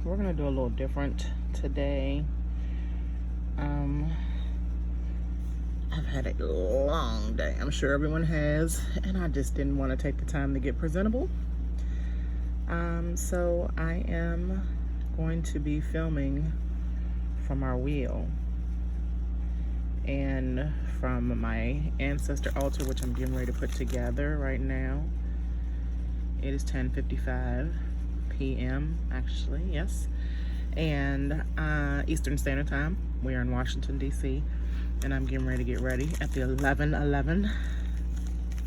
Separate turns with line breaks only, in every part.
we're gonna do a little different today. I've had a long day. I'm sure everyone has, and I just didn't want to take the time to get presentable. So I am going to be filming from our wheel and from my ancestor altar, which I'm getting ready to put together right now. It is 10:55 p.m. actually, yes, and Eastern Standard Time. We are in Washington, D.C., and I'm getting ready to get ready at the 11:11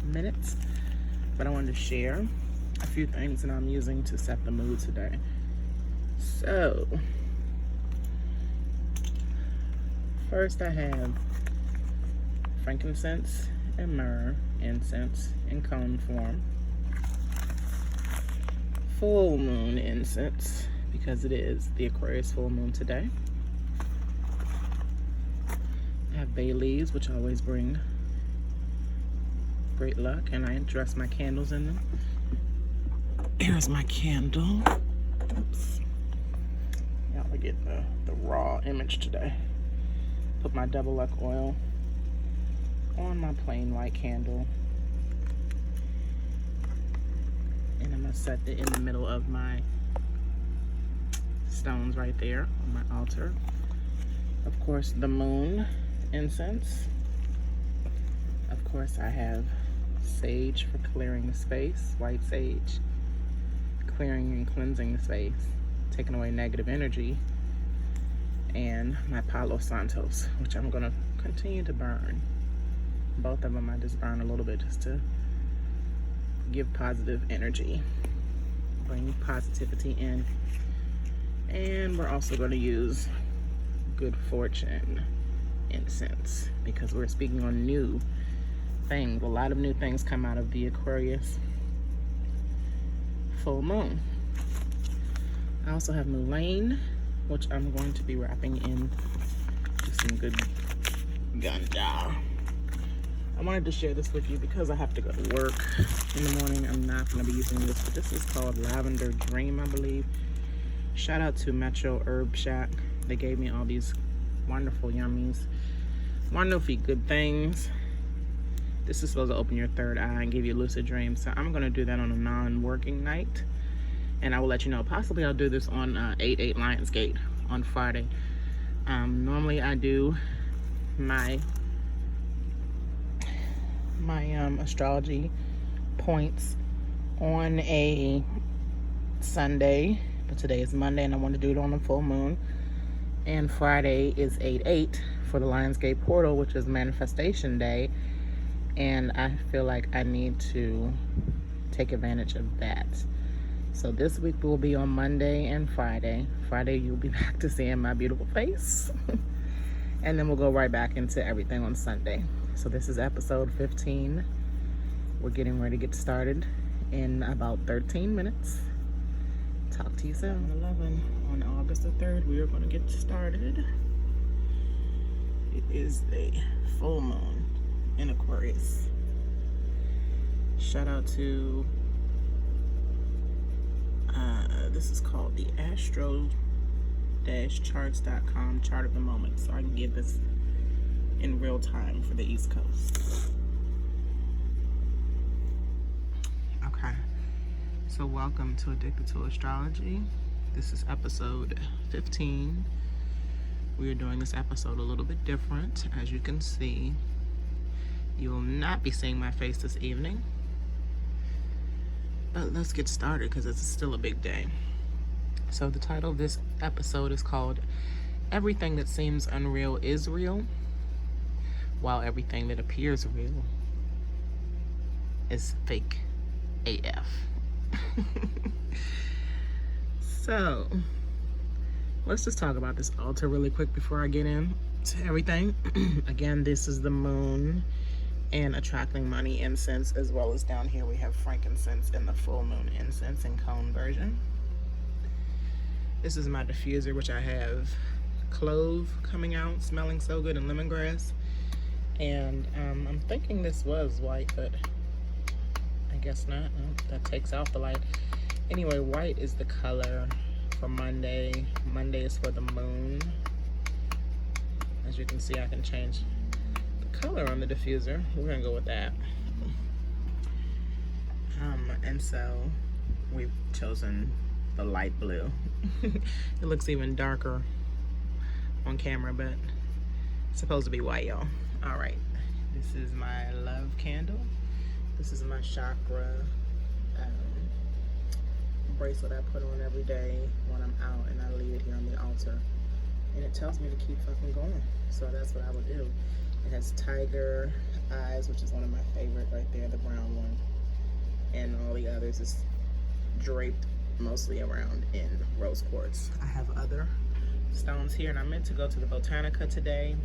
minutes. But I wanted to share a few things that I'm using to set the mood today. So, first I have frankincense and myrrh incense in cone form. Full moon incense, because it is the Aquarius full moon today. I have bay leaves, which always bring great luck, and I dress my candles in them. Here's my candle. Oops. Y'all will get the raw image today. Put my double luck oil on my plain white candle. And I'm gonna set it in the middle of my stones right there on my altar. Of course, the moon incense. Of course, I have sage for clearing the space, white sage, clearing and cleansing the space, taking away negative energy, and my Palo Santos, which I'm gonna continue to burn. Both of them I just burn a little bit just to give positive energy, bring positivity in. And we're also going to use good fortune incense, because we're speaking on new things. A lot of new things come out of the Aquarius full moon. I also have mullein, which I'm going to be wrapping in some good ganja. I wanted to share this with you because I have to go to work in the morning. I'm not going to be using this, but this is called Lavender Dream, I believe. Shout out to Metro Herb Shack. They gave me all these wonderful yummies, wonderful good things. This is supposed to open your third eye and give you lucid dreams. So I'm going to do that on a non-working night, and I will let you know. Possibly I'll do this on 8/8 Lionsgate on Friday. Normally I do my astrology points on a Sunday, but today is Monday and I want to do it on a full moon, and Friday is 8/8 for the Lionsgate portal, which is manifestation day, and I feel like I need to take advantage of that. So this week will be on Monday and Friday. Friday you'll be back to seeing my beautiful face and then we'll go right back into everything on Sunday. So this is episode 15. We're getting ready to get started in about 13 minutes. Talk to you soon. 11 on August the 3rd, we are going to get started. It is the full moon in Aquarius. Shout out to, this is called the Astro-charts.com chart of the moment, so I can get this in real time for the East Coast. Okay, so welcome to Addicted to Astrology. This is episode 15. We are doing this episode a little bit different. As you can see, you will not be seeing my face this evening, but let's get started because it's still a big day. So the title of this episode is called Everything That Seems Unreal Is Real, while everything that appears real is fake AF. So let's just talk about this altar really quick before I get into everything. Again, this is the moon and attracting money incense, as well as down here we have frankincense and the full moon incense in cone version. This is my diffuser, which I have clove coming out, smelling so good, and lemongrass. And I'm thinking this was white, but I guess not. Oh, that takes off the light. Anyway, white is the color for Monday. Monday is for the moon. As you can see, I can change the color on the diffuser. We're gonna go with that. And so we've chosen the light blue. It looks even darker on camera, but it's supposed to be white, y'all. All right, this is my love candle. This is my chakra bracelet I put on every day when I'm out, and I leave it here on the altar. And it tells me to keep fucking going. So that's what I would do. It has tiger eyes, which is one of my favorite right there, the brown one. And all the others is draped mostly around in rose quartz. I have other stones here, and I meant to go to the Botanica today,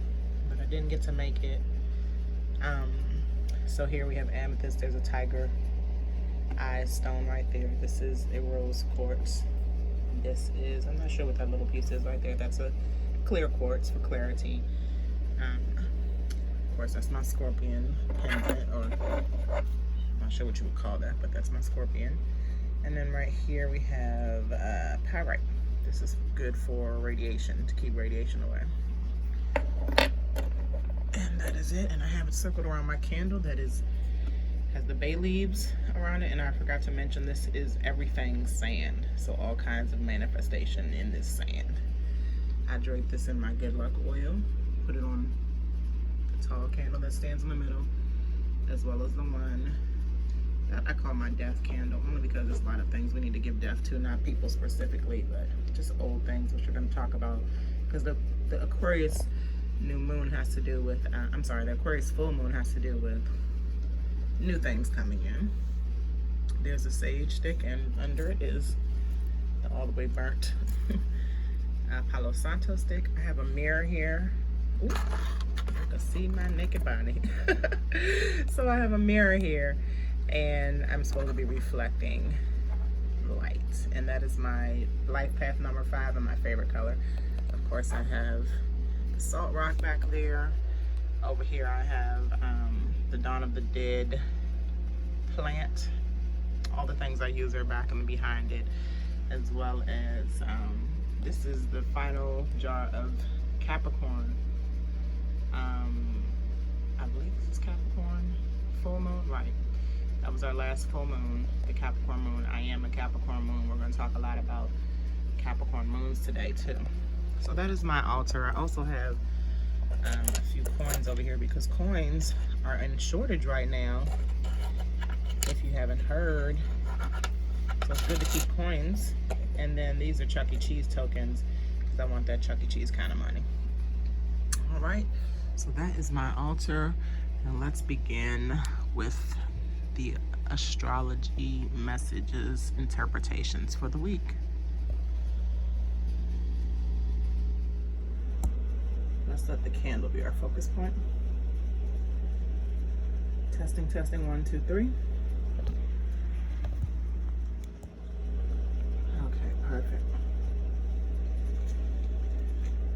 but I didn't get to make it. So here we have amethyst. There's a tiger eye stone right there. This is a rose quartz. This is, I'm not sure what that little piece is right there. That's a clear quartz for clarity. Of course, that's my scorpion pendant, or I'm not sure what you would call that, but that's my scorpion. And then right here we have pyrite. This is good for radiation, to keep radiation away. And that is it. And I have it circled around my candle that has the bay leaves around it. And I forgot to mention, this is everything sand. So all kinds of manifestation in this sand. I drape this in my good luck oil, put it on the tall candle that stands in the middle, as well as the one that I call my death candle, only because there's a lot of things we need to give death to, not people specifically, but just old things, which we're going to talk about. Because the Aquarius new moon has to do with, the Aquarius full moon has to do with new things coming in. There's a sage stick, and under it is the all the way burnt Palo Santo stick. I have a mirror here. Ooh, I can see my naked body. So I have a mirror here, and I'm supposed to be reflecting light, and that is my life path number 5 and my favorite color. Of course, I have the salt rock back there. Over here I have the Dawn of the Dead plant. All the things I use are back and behind it, as well as this is the final jar of Capricorn. I believe this is Capricorn full moon, right? That was our last full moon, the Capricorn moon. I am a Capricorn moon. We're going to talk a lot about Capricorn moons today too. So that is my altar. I also have a few coins over here, because coins are in shortage right now, if you haven't heard. So it's good to keep coins. And then these are Chuck E. Cheese tokens, because I want that Chuck E. Cheese kind of money. All right, so that is my altar. And let's begin with the astrology messages, interpretations for the week. Let's let the candle be our focus point. Testing, testing, 1, 2, 3. Okay, perfect.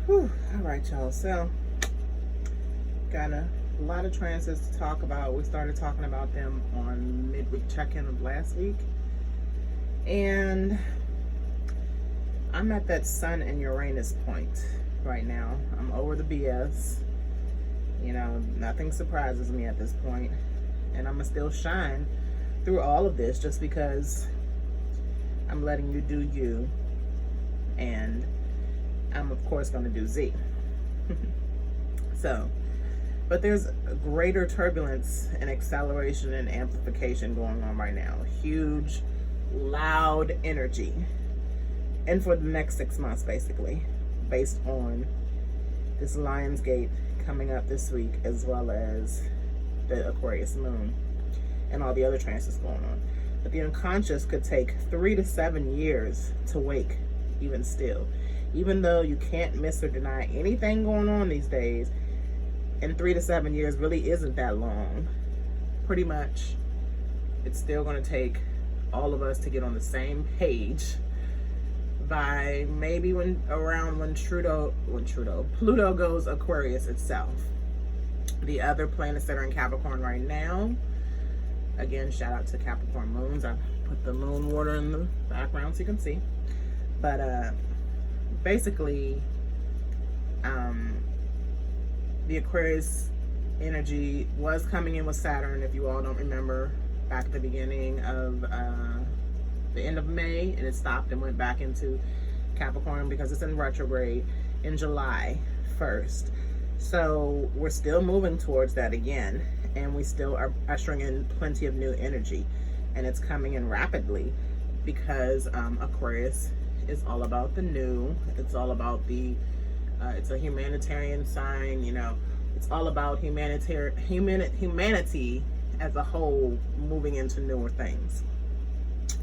Whew. All right, y'all. So, got a lot of transits to talk about. We started talking about them on midweek check-in of last week. And I'm at that Sun and Uranus point right now. I'm over the BS. You know, nothing surprises me at this point. And I'm gonna still shine through all of this, just because I'm letting you do you. And I'm of course gonna do Z. So, but there's greater turbulence and acceleration and amplification going on right now. Huge, loud energy. And for the next 6 months, basically, based on this Lionsgate coming up this week, as well as the Aquarius moon and all the other transits going on. But the unconscious could take 3 to 7 years to wake, even still. Even though you can't miss or deny anything going on these days, and 3 to 7 years really isn't that long. Pretty much, it's still going to take all of us to get on the same page by maybe when Pluto goes Aquarius itself. The other planets that are in Capricorn right now, again, shout out to Capricorn moons. I put the moon water in the background so you can see. But basically, the Aquarius energy was coming in with Saturn, if you all don't remember, back at the beginning of the end of May, and it stopped and went back into Capricorn because it's in retrograde in July 1st. So we're still moving towards that again, and we still are ushering in plenty of new energy, and it's coming in rapidly because Aquarius is all about the new. It's all about the it's a humanitarian sign, you know. It's all about humanity as a whole moving into newer things.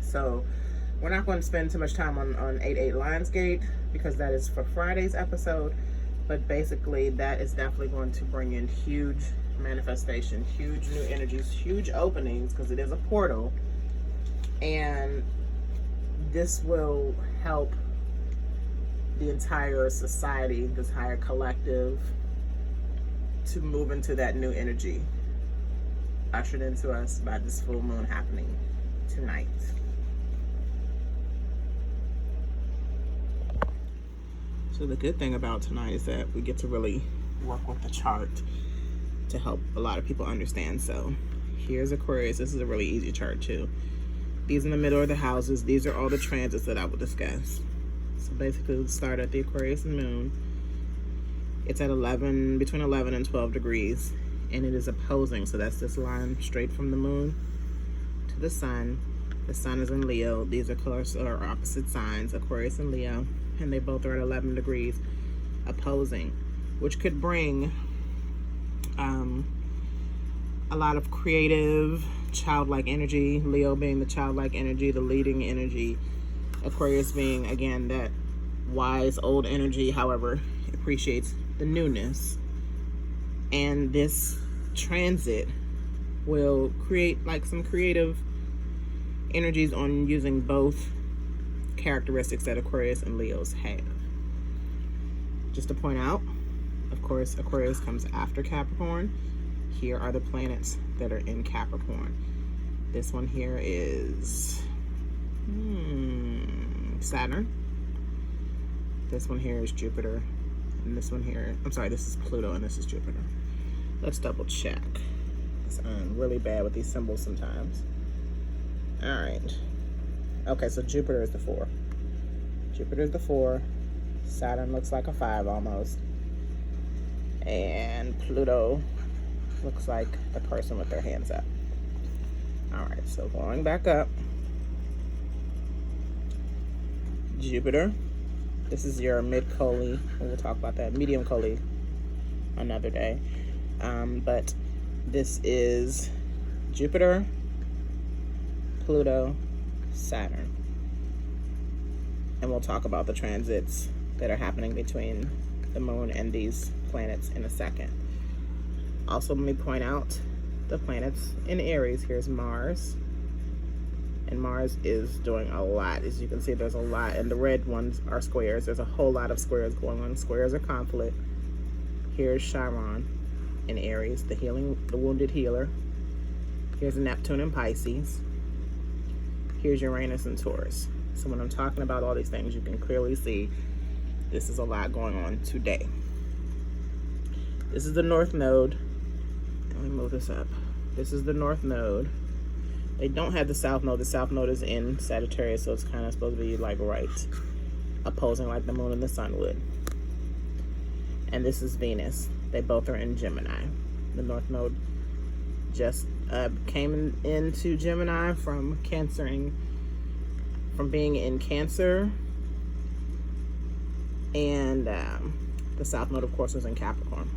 So we're not going to spend too much time on 8-8 Lionsgate because that is for Friday's episode. But basically, that is definitely going to bring in huge manifestation, huge new energies, huge openings, because it is a portal. And this will help the entire society, this entire collective, to move into that new energy ushered into us by this full moon happening tonight. So the good thing about tonight is that we get to really work with the chart to help a lot of people understand. So here's Aquarius. This is a really easy chart too. These in the middle are the houses. These are all the transits that I will discuss. So basically, let's start at the Aquarius and moon. It's at between 11 and 12 degrees, and it is opposing. So that's this line straight from the moon to the sun. The sun is in Leo. These are opposite signs, Aquarius and Leo, and they both are at 11 degrees opposing, which could bring a lot of creative, childlike energy. Leo being the childlike energy, the leading energy. Aquarius being, again, that wise old energy, however, appreciates the newness. And this transit will create like some creative energies on using both characteristics that Aquarius and Leos have. Just to point out, of course, Aquarius comes after Capricorn. Here are the planets that are in Capricorn. This one here is Saturn. This one here is Jupiter. And this one here, I'm sorry, this is Pluto and this is Jupiter. Let's double check. I'm really bad with these symbols sometimes. All right. Okay, so Jupiter is the 4. Jupiter is the 4. Saturn looks like a 5 almost. And Pluto looks like a person with their hands up. All right, so going back up. Jupiter. This is your mid-Coley. We'll talk about that. Medium Coley another day. But this is Jupiter, Pluto, Saturn. And we'll talk about the transits that are happening between the moon and these planets in a second. Also, let me point out the planets in Aries. Here's Mars. And Mars is doing a lot. As you can see, there's a lot. And the red ones are squares. There's a whole lot of squares going on. Squares are conflict. Here's Chiron in Aries, the wounded healer. Here's Neptune in Pisces. Here's Uranus in Taurus. So when I'm talking about all these things, you can clearly see this is a lot going on today. This is the North Node. Let me move this up. This is the North Node. They don't have the South Node. The South Node is in Sagittarius, so it's kind of supposed to be like right, opposing like the moon and the sun would. And this is Venus. They both are in Gemini. The North Node just came into Gemini from being in Cancer. And the South Node, of course, was in Capricorn.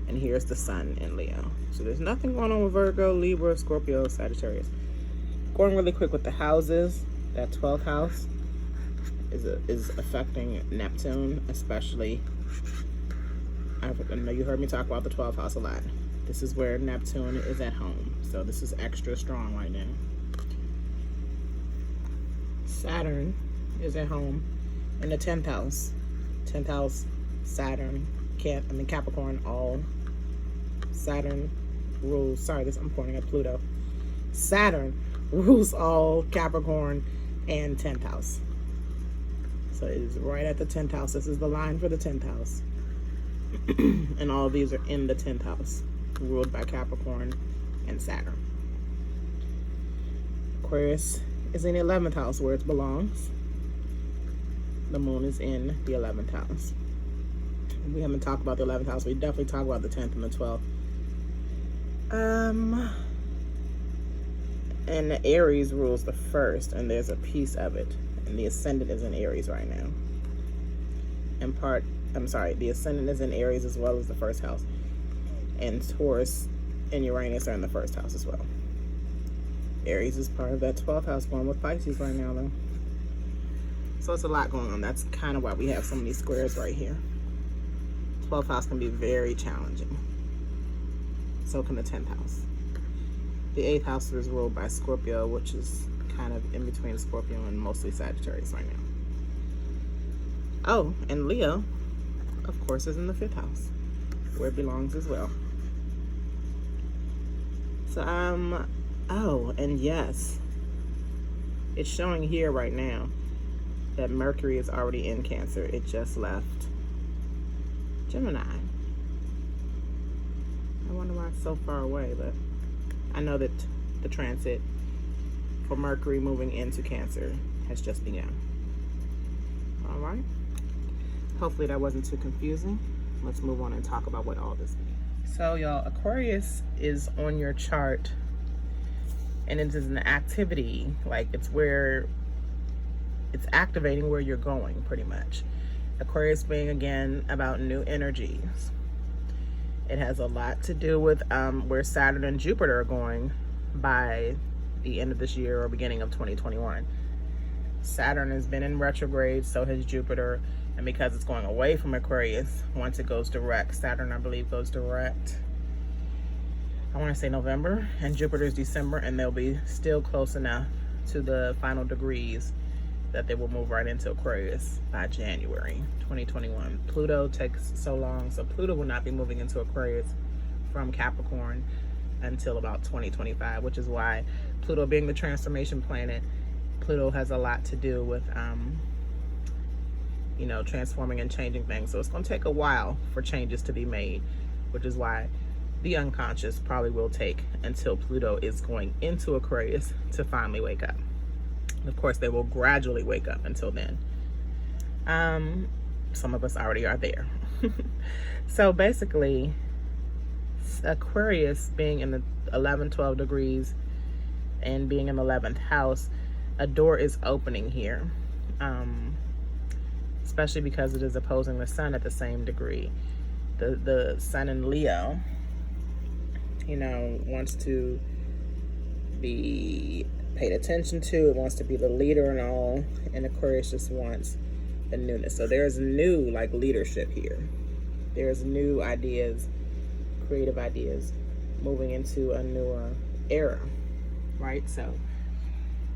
And here's the sun in Leo. So there's nothing going on with Virgo, Libra, Scorpio, Sagittarius. Going really quick with the houses. That 12th house is affecting Neptune, especially. I know you heard me talk about the 12th house a lot. This is where Neptune is at home. So this is extra strong right now. Saturn is at home in the 10th house. 10th house, Saturn, Capricorn, all. Saturn rules, I'm pointing at Pluto. Saturn rules all Capricorn and 10th house. So it is right at the 10th house. This is the line for the 10th house. And all of these are in the 10th house, ruled by Capricorn and Saturn. Aquarius is in the 11th house where it belongs. The moon is in the 11th house. We haven't talked about the 11th house. We definitely talk about the 10th and the 12th. And the Aries rules the first, and there's a piece of it. And the ascendant is in Aries right now. The ascendant is in Aries as well as the first house. And Taurus and Uranus are in the first house as well. Aries is part of that 12th house going with Pisces right now, though. So it's a lot going on. That's kind of why we have so many squares right here. 12th house can be very challenging. So can the 10th house. The 8th house is ruled by Scorpio, which is kind of in between Scorpio and mostly Sagittarius right now. Oh, and Leo, of course, is in the 5th house, where it belongs as well. So, oh, and yes, it's showing here right now that Mercury is already in Cancer. It just left Gemini. I wonder why it's so far away, but I know that the transit for Mercury moving into Cancer has just begun. All right. Hopefully that wasn't too confusing. Let's move on and talk about what all this means. So y'all, Aquarius is on your chart, and it is an activity, like it's where it's activating where you're going, pretty much. Aquarius being, again, about new energies. It has a lot to do with where Saturn and Jupiter are going by the end of this year or beginning of 2021. Saturn has been in retrograde, so has Jupiter. And because it's going away from Aquarius, once it goes direct, Saturn, I believe, goes direct, I want to say November, and Jupiter's December, and they'll be still close enough to the final degrees that they will move right into Aquarius by January 2021. Pluto takes so long, so Pluto will not be moving into Aquarius from Capricorn until about 2025, which is why Pluto being the transformation planet, Pluto has a lot to do with, you know, transforming and changing things. So it's going to take a while for changes to be made, which is why the unconscious probably will take until Pluto is going into Aquarius to finally wake up. Of course, they will gradually wake up until then. Some of us already are there. So basically, Aquarius being in the 11, 12 degrees and being in the 11th house, a door is opening here. Especially because it is opposing the sun at the same degree. The sun in Leo, you know, wants to be paid attention to. It wants to be the leader and all. And Aquarius just wants the newness. So there's new, like, leadership here. There's new ideas, creative ideas, moving into a newer era, right? So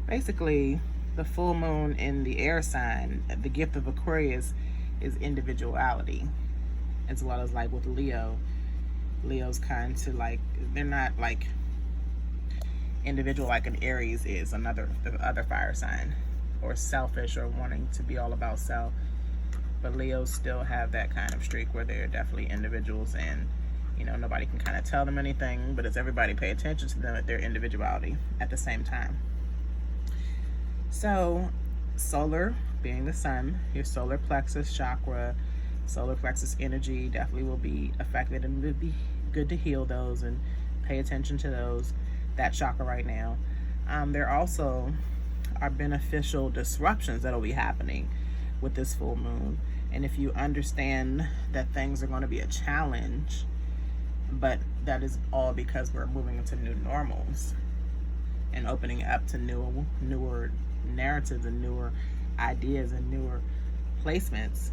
basically, the full moon in the air sign, the gift of Aquarius is individuality, as well as, like, with Leo. Leo's kind to, like, they're not like individual like an Aries is, the other fire sign, or selfish or wanting to be all about self. But Leos still have that kind of streak where they're definitely individuals, and, you know, nobody can kind of tell them anything, but it's everybody pay attention to them at their individuality at the same time. So solar being the sun, your solar plexus chakra, solar plexus energy definitely will be affected, and it would be good to heal those and pay attention to that chakra right now. There also are beneficial disruptions that will be happening with this full moon. And if you understand that things are going to be a challenge, but that is all because we're moving into new normals and opening up to newer narratives and newer ideas and newer placements,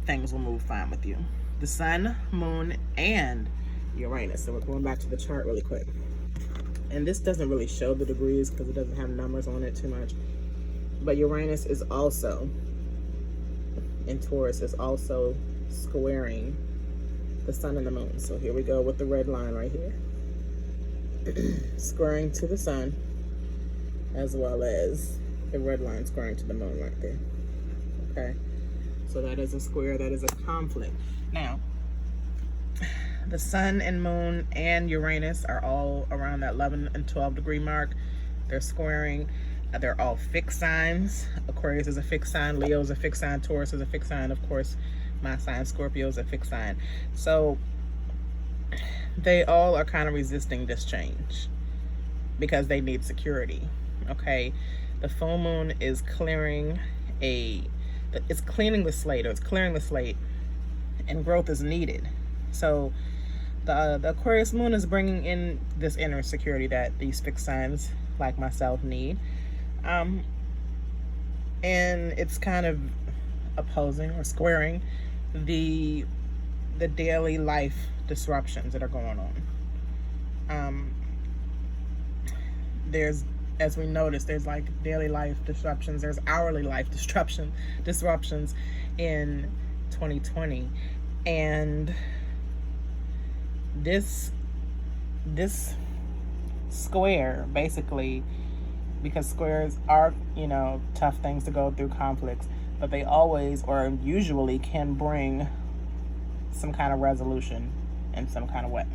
things will move fine with you. The sun, moon, and Uranus. So we're going back to the chart really quick. And this doesn't really show the degrees because it doesn't have numbers on it too much. But Uranus is also, in Taurus, is also squaring the sun and the moon. So here we go with the red line right here. Squaring to the sun, as well as the red line squaring to the moon right there. Okay, so that is a square, that is a conflict. Now, the sun and moon and Uranus are all around that 11 and 12 degree mark. They're squaring. They're all fixed signs. Aquarius is a fixed sign. Leo is a fixed sign. Taurus is a fixed sign. Of course, my sign Scorpio is a fixed sign. So they all are kind of resisting this change because they need security. Okay, the full moon is clearing it's cleaning the slate, or it's clearing the slate, and growth is needed. So the Aquarius moon is bringing in this inner security that these fixed signs like myself need. And it's kind of opposing or squaring the daily life disruptions that are going on. There's, as we noticed, there's like daily life disruptions, there's hourly life disruptions in 2020. And this square, basically, because squares are, tough things to go through, conflicts, but they always or usually can bring some kind of resolution in some kind of way.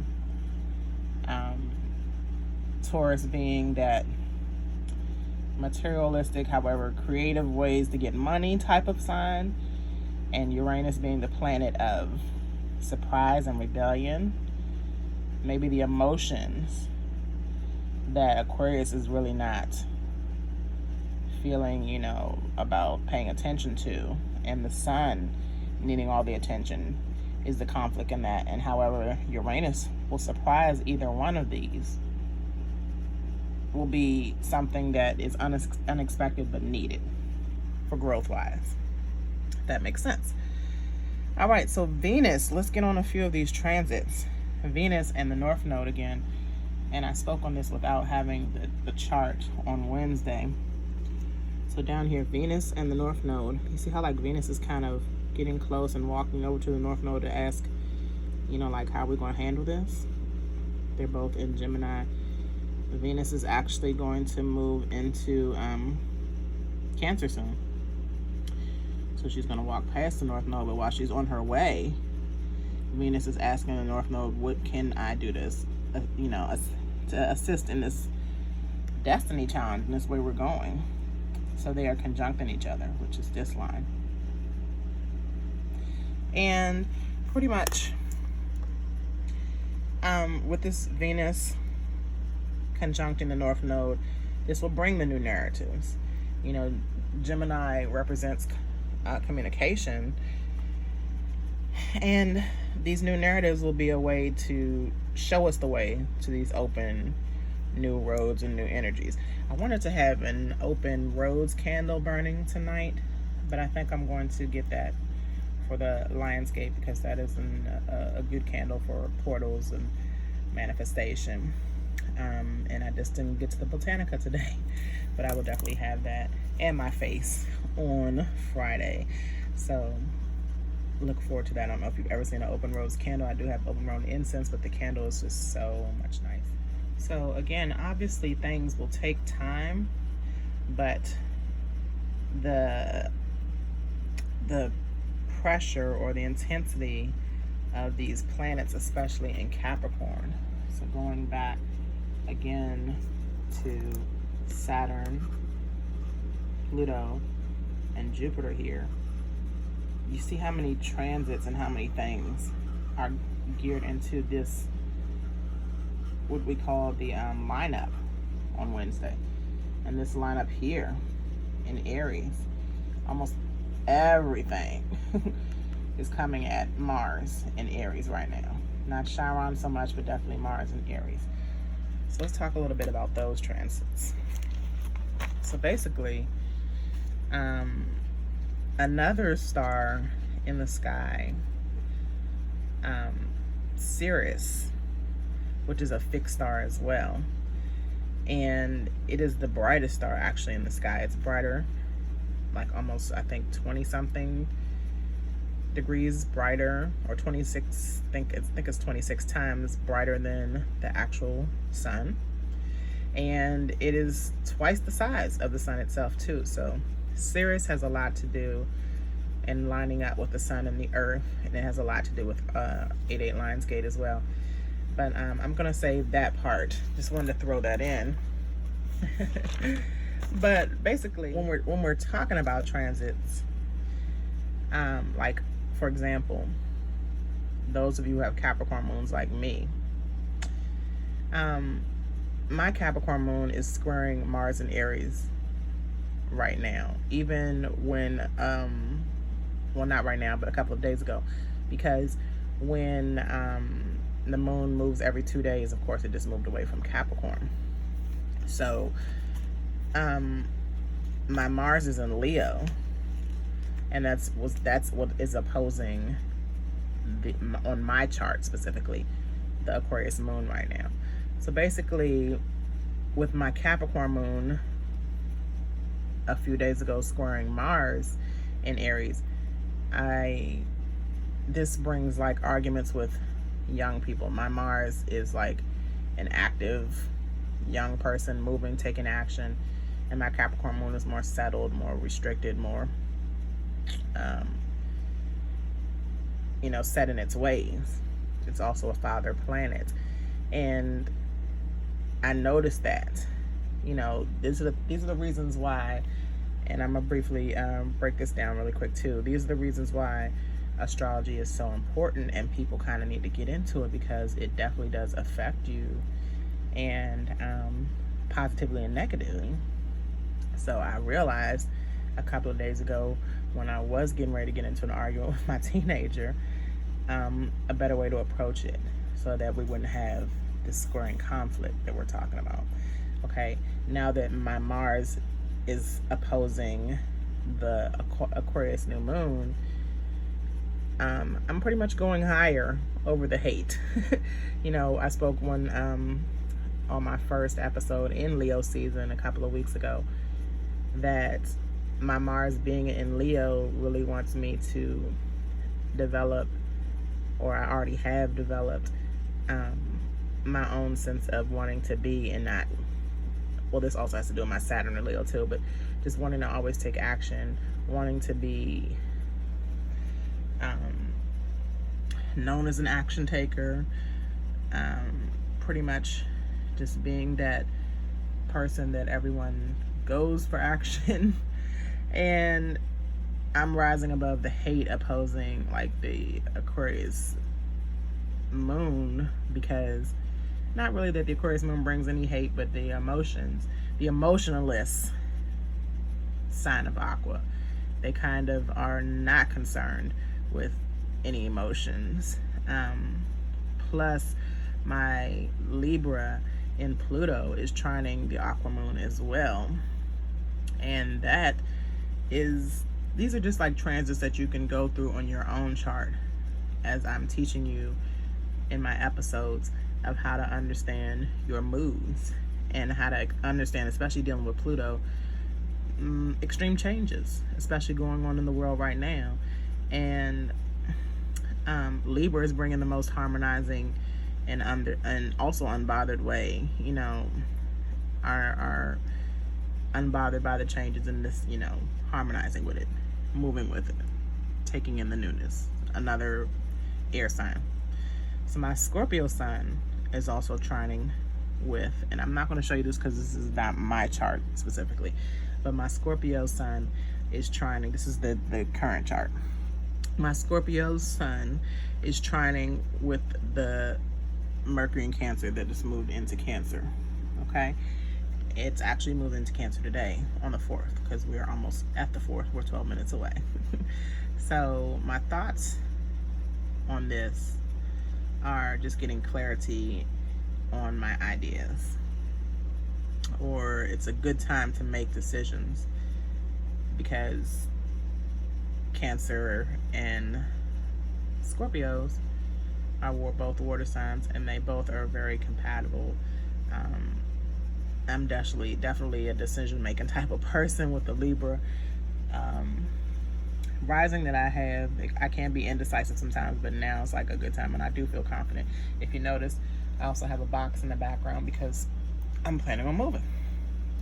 Taurus being that materialistic, however, creative ways to get money type of sign, and Uranus being the planet of surprise and rebellion. Maybe the emotions that Aquarius is really not feeling, about paying attention to, and the sun needing all the attention is the conflict in that. And however Uranus will surprise either one of these will be something that is unexpected but needed for growth wise. That makes sense. All right, so Venus, let's get on a few of these transits. Venus and the North Node again, and I spoke on this without having the chart on Wednesday. So down here, Venus and the North Node, you see how like Venus is kind of getting close and walking over to the North Node to ask, like how we're going to handle this. They're both in Gemini. Venus is actually going to move into Cancer soon. So she's going to walk past the North Node, but while she's on her way, Venus is asking the North Node, what can I do to assist in this destiny challenge, in this way we're going. So they are conjuncting each other, which is this line. And pretty much with this Venus conjuncting the North Node, this will bring the new narratives. Gemini represents communication, and these new narratives will be a way to show us the way to these open new roads and new energies. I wanted to have an open roads candle burning tonight, but I think I'm going to get that for the Lionsgate, because that is a good candle for portals and manifestation. And I just didn't get to the Botanica today, but I will definitely have that and my face on Friday. So look forward to that. I don't know if you've ever seen an open rose candle. I do have open rose incense, but the candle is just so much nice. So again, obviously things will take time, but the pressure or the intensity of these planets, especially in Capricorn. So going back again to Saturn, Pluto, and Jupiter here, you see how many transits and how many things are geared into this, what we call the lineup on Wednesday. And this lineup here in Aries, almost everything is coming at Mars in Aries right now. Not Chiron so much, but definitely Mars in Aries. So let's talk a little bit about those transits. So basically, another star in the sky, Sirius, which is a fixed star as well, and it is the brightest star actually in the sky. It's brighter, like almost, I think, 20 something degrees brighter, or 26, I think it's 26 times brighter than the actual sun, and it is twice the size of the sun itself too. So Sirius has a lot to do and lining up with the sun and the earth, and it has a lot to do with 8/8 Lionsgate as well. But I'm gonna save that part. Just wanted to throw that in. But basically, when we're talking about transits, like for example, those of you who have Capricorn moons like me, my Capricorn moon is squaring Mars and Aries right now. Even when, well, not right now, but a couple of days ago, because when the moon moves every 2 days, of course, it just moved away from Capricorn. So my Mars is in Leo, and that's what is opposing on my chart specifically, the Aquarius moon right now. So basically, with my Capricorn moon a few days ago squaring Mars in Aries, this brings like arguments with young people. My Mars is like an active young person, moving, taking action, and my Capricorn moon is more settled, more restricted, more set in its ways. It's also a father planet, and I noticed that, these are the reasons why, and I'm gonna briefly break this down really quick too. These are the reasons why astrology is so important, and people kind of need to get into it, because it definitely does affect you, and positively and negatively. So I realized a couple of days ago, when I was getting ready to get into an argument with my teenager, a better way to approach it, so that we wouldn't have this squaring conflict that we're talking about. Okay, now that my Mars is opposing the Aquarius new moon, I'm pretty much going higher over the hate. I spoke on my first episode in Leo season a couple of weeks ago, that my Mars being in Leo really wants me to develop, or I already have developed, my own sense of wanting to be, and not, well, this also has to do with my Saturn in Leo too, but just wanting to always take action, wanting to be known as an action taker, pretty much just being that person that everyone goes for action. And I'm rising above the hate opposing like the Aquarius moon, because not really that the Aquarius moon brings any hate, but the emotions, the emotionalist sign of Aqua, they kind of are not concerned with any emotions. Plus my Libra in Pluto is trining the Aqua moon as well, and these are just like transits that you can go through on your own chart, as I'm teaching you in my episodes of how to understand your moods, and how to understand, especially dealing with Pluto, extreme changes, especially going on in the world right now. And Libra is bringing the most harmonizing and also unbothered way, are unbothered by the changes in this, harmonizing with it, moving with it, taking in the newness. Another air sign. So my Scorpio sun is also trining with, and I'm not going to show you this because this is not my chart specifically, but my Scorpio sun is trining. This is the current chart. My Scorpio sun is trining with the Mercury in Cancer that just moved into Cancer. Okay, it's actually moved into Cancer today on the 4th, because we're almost at the 4th. We're 12 minutes away. So my thoughts on this are just getting clarity on my ideas, or it's a good time to make decisions, because Cancer and Scorpios are both water signs, and they both are very compatible. I'm definitely a decision-making type of person with the Libra rising that I have. I can be indecisive sometimes, but now it's like a good time, and I do feel confident. If you notice, I also have a box in the background because I'm planning on moving.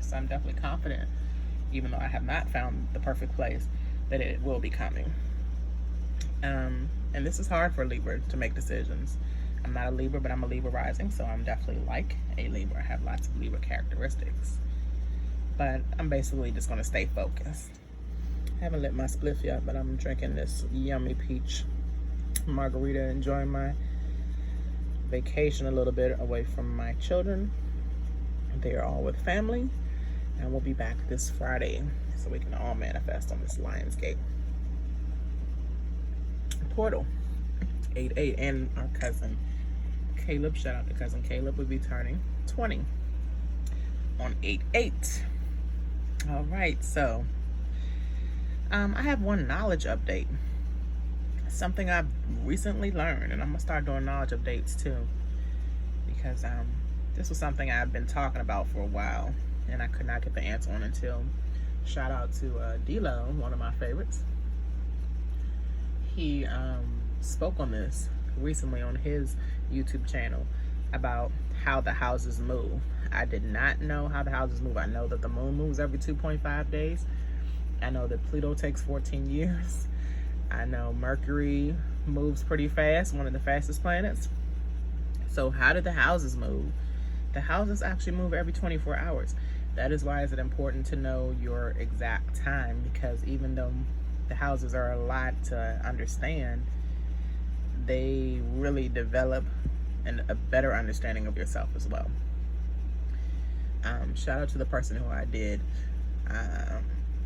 So I'm definitely confident, even though I have not found the perfect place, that it will be coming. And this is hard for a Libra to make decisions. I'm not a Libra, but I'm a Libra rising, so I'm definitely like a Libra. I have lots of Libra characteristics. But I'm basically just going to stay focused. I haven't lit my spliff yet, but I'm drinking this yummy peach margarita, enjoying my vacation a little bit away from my children. They are all with family, and we'll be back this Friday so we can all manifest on this Lionsgate portal. 8/8, and our cousin Caleb, shout out to cousin Caleb, will be turning 20 on 8/8. All right, so I have one knowledge update. Something I've recently learned, and I'm gonna start doing knowledge updates too, because this was something I've been talking about for a while, and I could not get the answer on until, shout out to D-Lo, one of my favorites. He spoke on this recently on his YouTube channel about how the houses move. I did not know how the houses move. I know that the moon moves every 2.5 days. I know that Pluto takes 14 years. I know Mercury moves pretty fast, one of the fastest planets. So how did the houses move? The houses actually move every 24 hours. That is why it's important to know your exact time, because even though the houses are a lot to understand, they really develop a better understanding of yourself as well. Shout out to the person who I did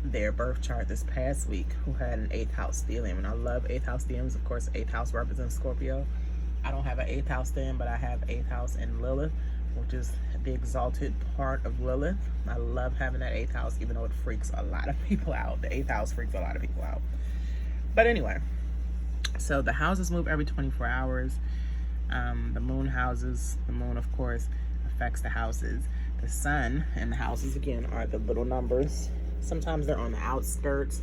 their birth chart this past week, who had an 8th house stellium, and I love 8th house stelliums. Of course, 8th house represents Scorpio. I don't have an 8th house stellium, but I have 8th house in Lilith, which is the exalted part of Lilith. I love having that 8th house, even though it freaks a lot of people out. The 8th house freaks a lot of people out. But anyway, so the houses move every 24 hours. The moon houses, the moon, of course, affects the houses. The sun and the houses, again, are the little numbers. Sometimes they're on the outskirts,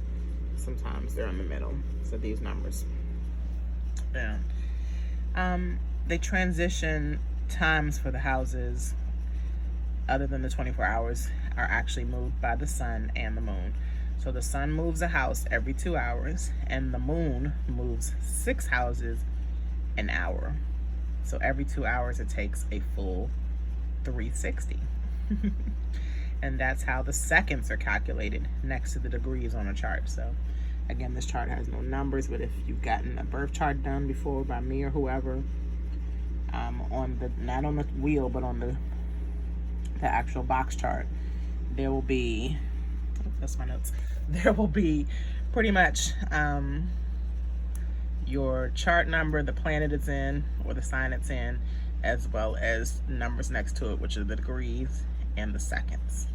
sometimes they're in the middle. So these numbers. Yeah. They transition times for the houses, other than the 24 hours, are actually moved by the sun and the moon. So the sun moves a house every 2 hours, and the moon moves 6 houses an hour. So every 2 hours it takes a full 360. And that's how the seconds are calculated next to the degrees on a chart. So again, this chart has no numbers, but if you've gotten a birth chart done before by me or whoever, on the, not on the wheel, but on the actual box chart, there will be, that's my notes, there will be pretty much your chart number, the planet it's in, or the sign it's in, as well as numbers next to it, which are the degrees and the seconds.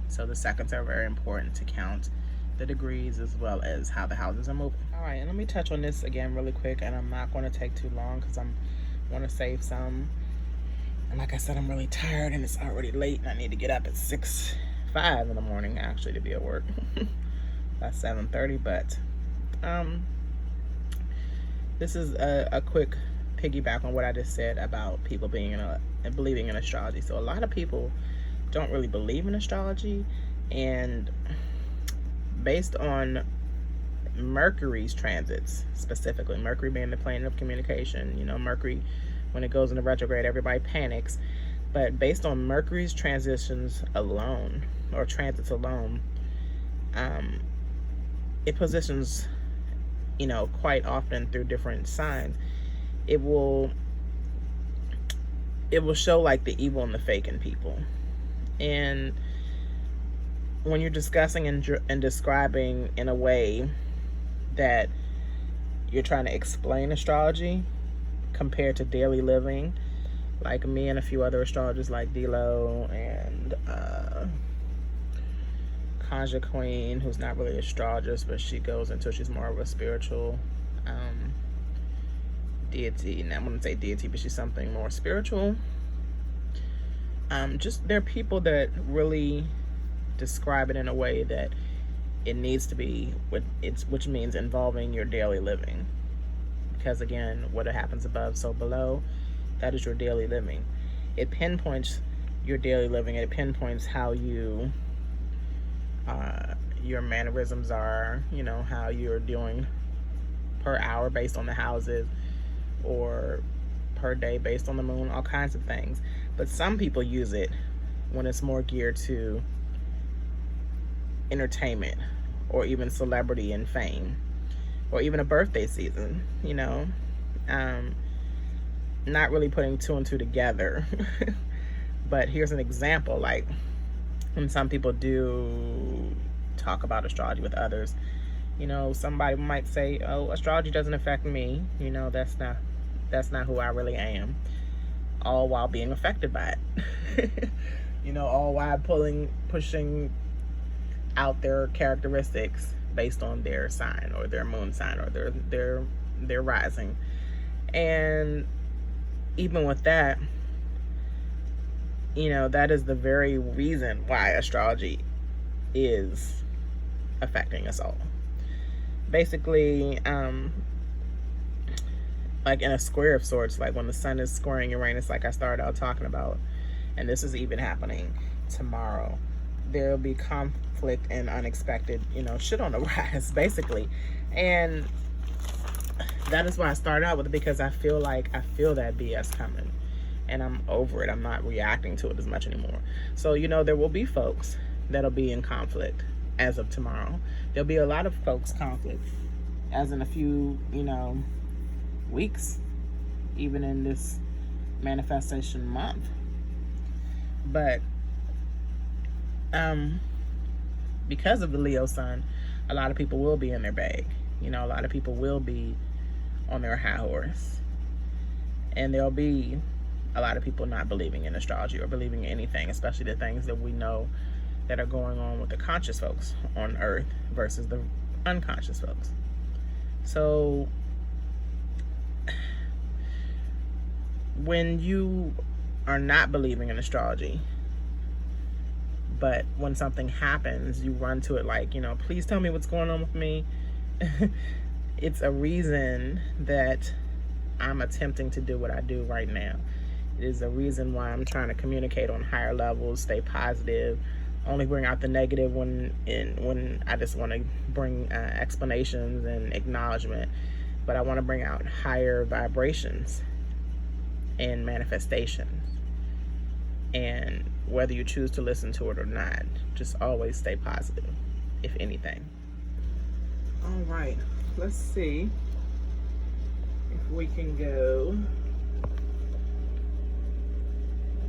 So the seconds are very important to count the degrees as well as how the houses are moving. All right, and let me touch on this again really quick, and I'm not going to take too long because I want to save some. And like I said, I'm really tired and it's already late, and I need to get up at 5 in the morning actually to be at work. That's 7:30, but this is a quick piggyback on what I just said about people being and believing in astrology. So a lot of people don't really believe in astrology, and based on Mercury's transits, specifically Mercury being the planet of communication, you know, Mercury, when it goes into retrograde, everybody panics. But based on Mercury's transitions alone, or transits alone, it positions, you know, quite often through different signs. It will show like the evil and the fake in people. And when you're discussing and describing in a way that you're trying to explain astrology compared to daily living, like me and a few other astrologers like D-Lo and Kanja Queen, who's not really an astrologist, but she goes into, she's more of a spiritual deity, and I wouldn't say deity, but she's something more spiritual. Just there are people that really describe it in a way that it needs to be, which means involving your daily living. Because again, what happens above, so below, that is your daily living. It pinpoints your daily living, and it pinpoints how you, your mannerisms are, you know, how you're doing per hour based on the houses, or per day based on the moon, all kinds of things. But some people use it when it's more geared to entertainment, or even celebrity and fame, or even a birthday season, you know. Not really putting two and two together. But here's an example, like when some people do talk about astrology with others, you know, somebody might say, oh, astrology doesn't affect me, you know, that's not who I really am, all while being affected by it. You know, all while pushing out their characteristics based on their sign, or their moon sign, or their rising. And even with that, you know, that is the very reason why astrology is affecting us all. Basically, like in a square of sorts, like when the sun is squaring Uranus, like I started out talking about, and this is even happening tomorrow, there will be conflict and unexpected, you know, shit on the rise, basically. And that is why I started out with it, because I feel that BS coming, and I'm over it. I'm not reacting to it as much anymore. So, you know, there will be folks that'll be in conflict as of tomorrow. There'll be a lot of folks conflict as in a few, you know, weeks, even in this manifestation month. But because of the Leo sun, a lot of people will be in their bag. You know, a lot of people will be on their high horse, and there'll be a lot of people not believing in astrology or believing in anything, especially the things that we know that are going on with the conscious folks on earth versus the unconscious folks. So when you are not believing in astrology, but when something happens, you run to it like, you know, please tell me what's going on with me. It's a reason that I'm attempting to do what I do right now. It is a reason why I'm trying to communicate on higher levels, stay positive, only bring out the negative when I just want to bring explanations and acknowledgement. But I want to bring out higher vibrations and manifestations. And whether you choose to listen to it or not, just always stay positive, if anything. All right, let's see if we can go.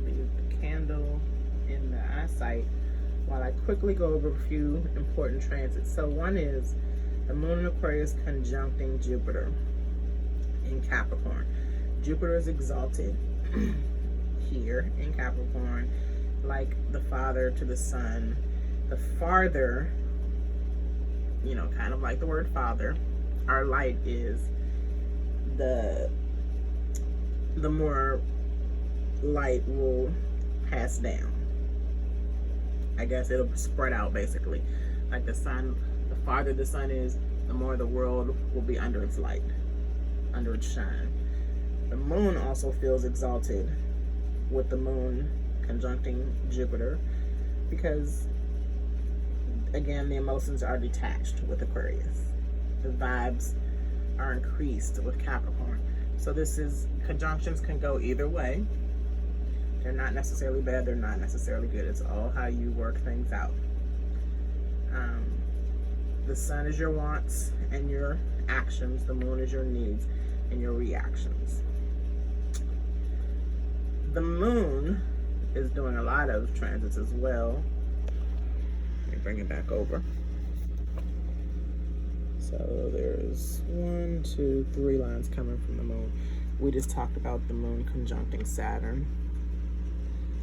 Leave the candle in the eyesight while I quickly go over a few important transits. So one is the moon in Aquarius conjuncting Jupiter in Capricorn. Jupiter is exalted here in Capricorn, like the father to the son. The farther, you know, kind of like the word father, our light is, the more light will pass down. I guess it'll spread out, basically. Like the sun, the farther the sun is, the more the world will be under its light, under its shine. The moon also feels exalted with the moon conjuncting Jupiter, because again, the emotions are detached with Aquarius. The vibes are increased with Capricorn. So conjunctions can go either way. They're not necessarily bad, they're not necessarily good. It's all how you work things out. The sun is your wants and your actions. The moon is your needs and your reactions. The moon is doing a lot of transits as well. Let me bring it back over. So there's 1, 2, 3 lines coming from the moon. We just talked about the moon conjuncting Saturn.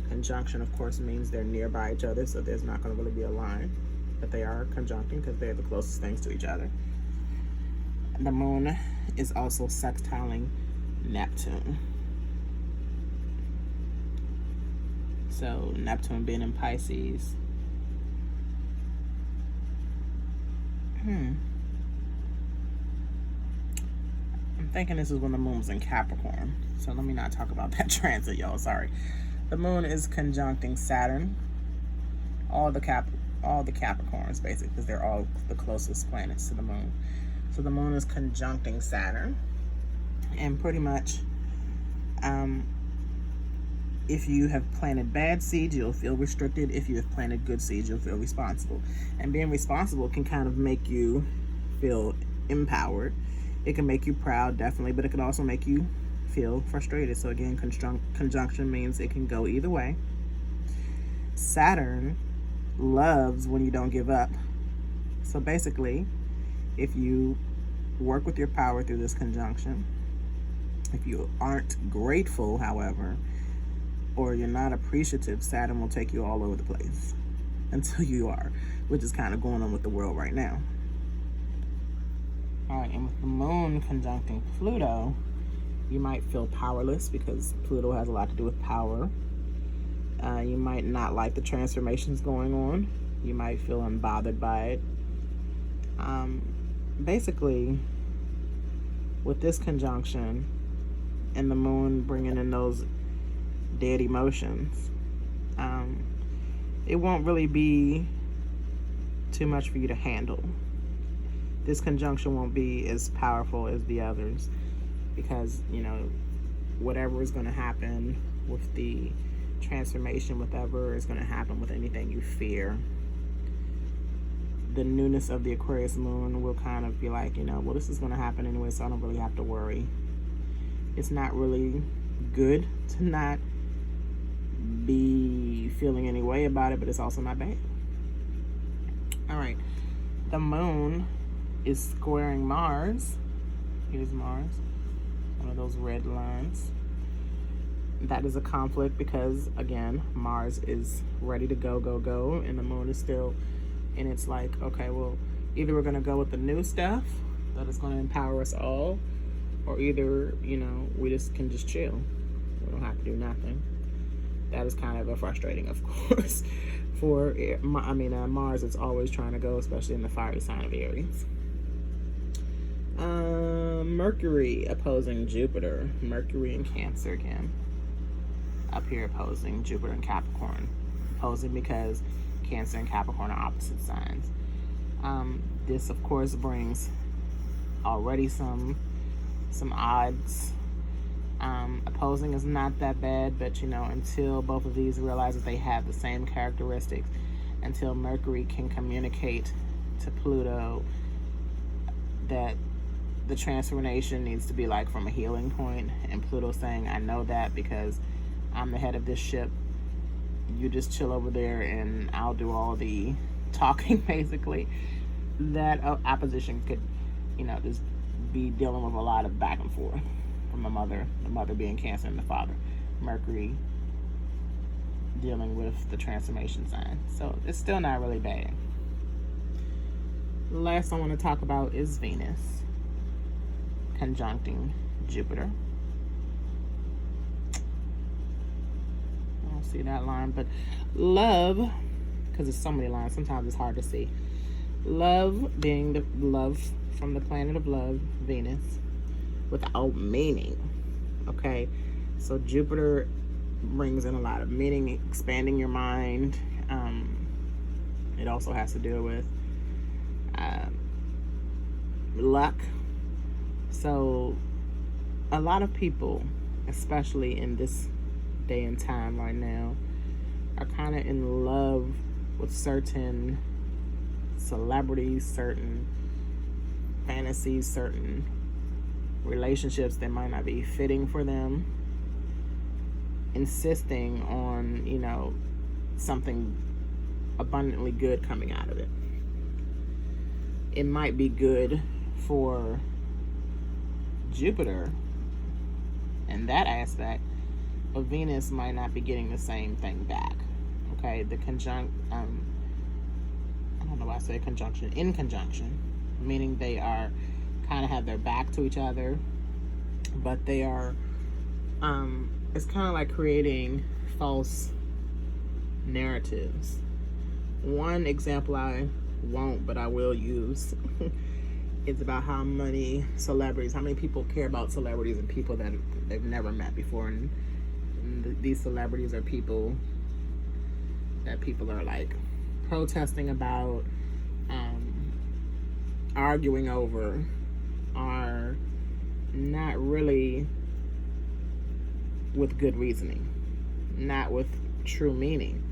Conjunction, of course, means they're nearby each other, so there's not going to really be a line, but they are conjuncting because they're the closest things to each other. The moon is also sextiling Neptune. So Neptune being in Pisces. I'm thinking this is when the moon was in Capricorn. So let me not talk about that transit, y'all. Sorry. The moon is conjuncting Saturn. All the Capricorns, basically, because they're all the closest planets to the moon. So the moon is conjuncting Saturn. And pretty much, if you have planted bad seeds, you'll feel restricted. If you have planted good seeds, you'll feel responsible. And being responsible can kind of make you feel empowered. It can make you proud, definitely, but it can also make you feel frustrated. So again, conjunction means it can go either way. Saturn loves when you don't give up. So basically, if you work with your power through this conjunction, if you aren't grateful, however, or you're not appreciative, Saturn will take you all over the place until you are, which is kind of going on with the world right now. All right, and with the moon conjuncting Pluto, you might feel powerless because Pluto has a lot to do with power. You might not like the transformations going on. You might feel unbothered by it. Basically, with this conjunction and the moon bringing in those dead emotions, it won't really be too much for you to handle. This conjunction won't be as powerful as the others because, you know, whatever is going to happen with the transformation, whatever is going to happen with anything you fear, the newness of the Aquarius moon will kind of be like, you know, well, this is going to happen anyway, so I don't really have to worry. It's not really good to not be feeling any way about it, but it's also not bad. All right, the moon is squaring Mars. Here's Mars, one of those red lines. That is a conflict because, again, Mars is ready to go, and the moon is still, and it's like, okay, well, either we're going to go with the new stuff that is going to empower us all, or either, you know, we can just chill. We don't have to do nothing. That is kind of a frustrating, of course, for, Mars is always trying to go, especially in the fiery sign of Aries. Mercury opposing Jupiter. Mercury in Cancer again. Up here opposing Jupiter and Capricorn. Opposing because Cancer and Capricorn are opposite signs. This, of course, brings already some odds. Opposing is not that bad, but, you know, until both of these realize that they have the same characteristics, until Mercury can communicate to Pluto that the transformation needs to be like from a healing point, and Pluto saying, I know that because I'm the head of this ship. You just chill over there and I'll do all the talking, basically. That opposition could, you know, just be dealing with a lot of back and forth from the mother being Cancer and the father, Mercury, dealing with the transformation sign. So it's still not really bad. The last I want to talk about is Venus conjuncting Jupiter. I don't see that line, but love, because there's so many lines, sometimes it's hard to see. Love being the love from the planet of love, Venus, without meaning. Okay, so Jupiter brings in a lot of meaning, expanding your mind. It also has to do with luck. So a lot of people, especially in this day and time right now, are kind of in love with certain celebrities, certain fantasies, certain relationships that might not be fitting for them, insisting on, you know, something abundantly good coming out of it. It might be good for Jupiter in that aspect, but Venus might not be getting the same thing back. Okay, the I don't know why I say conjunction, in conjunction, meaning they are kind of have their back to each other, but they are, it's kind of like creating false narratives. One example I won't, but I will use is about how many people care about celebrities and people that they've never met before, and these celebrities are people that people are like protesting about, arguing over, are not really with good reasoning, not with true meaning.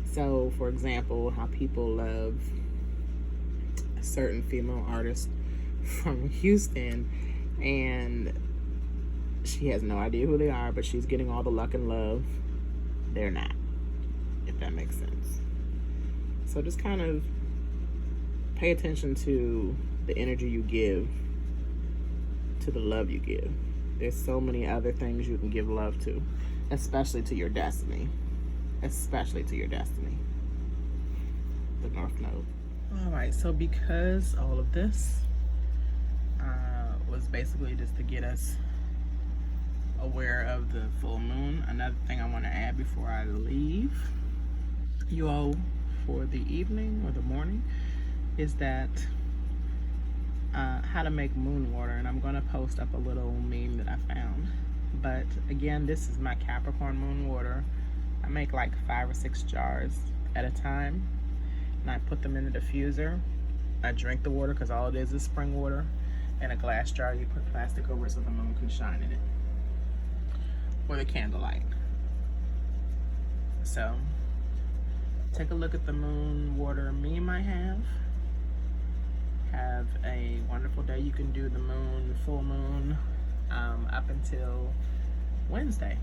So, for example, how people love a certain female artist from Houston, and she has no idea who they are, but she's getting all the luck and love. They're not, if that makes sense. So just kind of pay attention to the energy you give, to the love you give. There's so many other things you can give love to, especially to your destiny. Especially to your destiny. The North Node. All right, so because all of this was basically just to get us aware of the full moon, another thing I want to add before I leave you all for the evening or the morning is that how to make moon water, and I'm going to post up a little meme that I found. But again, this is my Capricorn moon water. I make like 5 or 6 jars at a time, and I put them in the diffuser. I drink the water because all it is spring water. In a glass jar, you put plastic over it so the moon can shine in it, or the candlelight. So take a look at the moon water meme I have. Have a wonderful day. You can do the moon, full moon, up until Wednesday.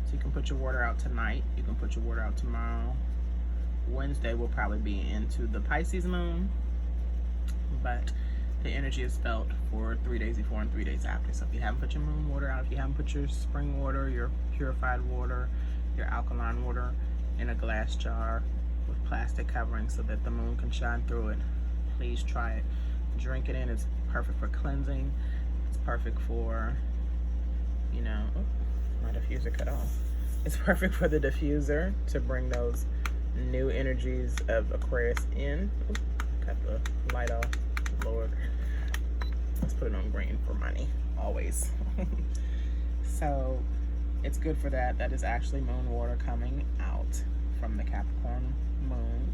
So you can put your water out tonight. You can put your water out tomorrow. Wednesday will probably be into the Pisces moon, but the energy is felt for 3 days before and 3 days after. So if you haven't put your moon water out, if you haven't put your spring water, your purified water, your alkaline water in a glass jar with plastic covering so that the moon can shine through it, please try it. Drink it in. It's perfect for cleansing. It's perfect for, you know, oh, my diffuser cut off. It's perfect for the diffuser to bring those new energies of Aquarius in. Ooh, cut the light off. Lord, let's put it on green for money, always. So it's good for that. That is actually moon water coming out from the Capricorn moon,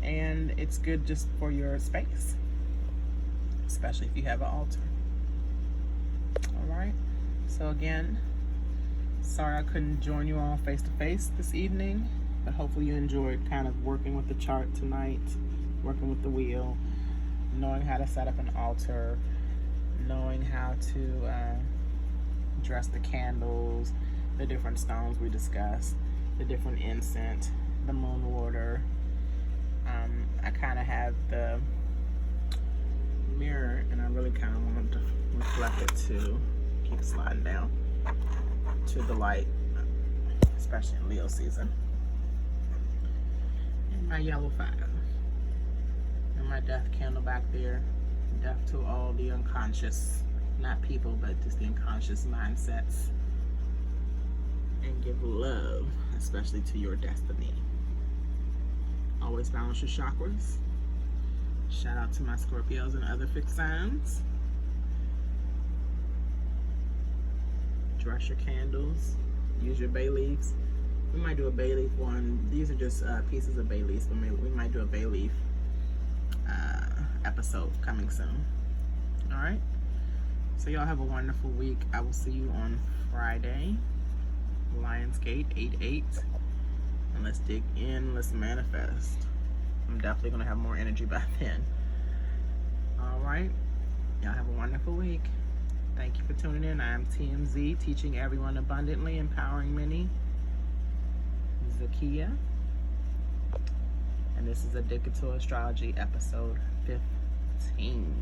and it's good just for your space, especially if you have an altar. All right, so again, sorry I couldn't join you all face to face this evening, but hopefully you enjoyed kind of working with the chart tonight, working with the wheel, knowing how to set up an altar, knowing how to dress the candles, the different stones we discussed, the different incense, the moon water. I kind of have the mirror, and I really kind of want to reflect it to keep sliding down to the light, especially in Leo season. And my yellow fire. And my death candle back there. Death to all the unconscious, not people, but just the unconscious mindsets. And give love, especially to your destiny. Always balance your chakras. Shout out to my Scorpios and other fixed signs. Dress your candles. Use your bay leaves. We might do a bay leaf one. These are just pieces of bay leaves, but we might do a bay leaf episode coming soon. All right. So y'all have a wonderful week. I will see you on Friday. Lionsgate 8/8. And let's dig in. Let's manifest. I'm definitely going to have more energy by then. All right. Y'all have a wonderful week. Thank you for tuning in. I am TMZ, teaching everyone abundantly, empowering many. Zakia. And this is Addicted to Astrology, episode 15.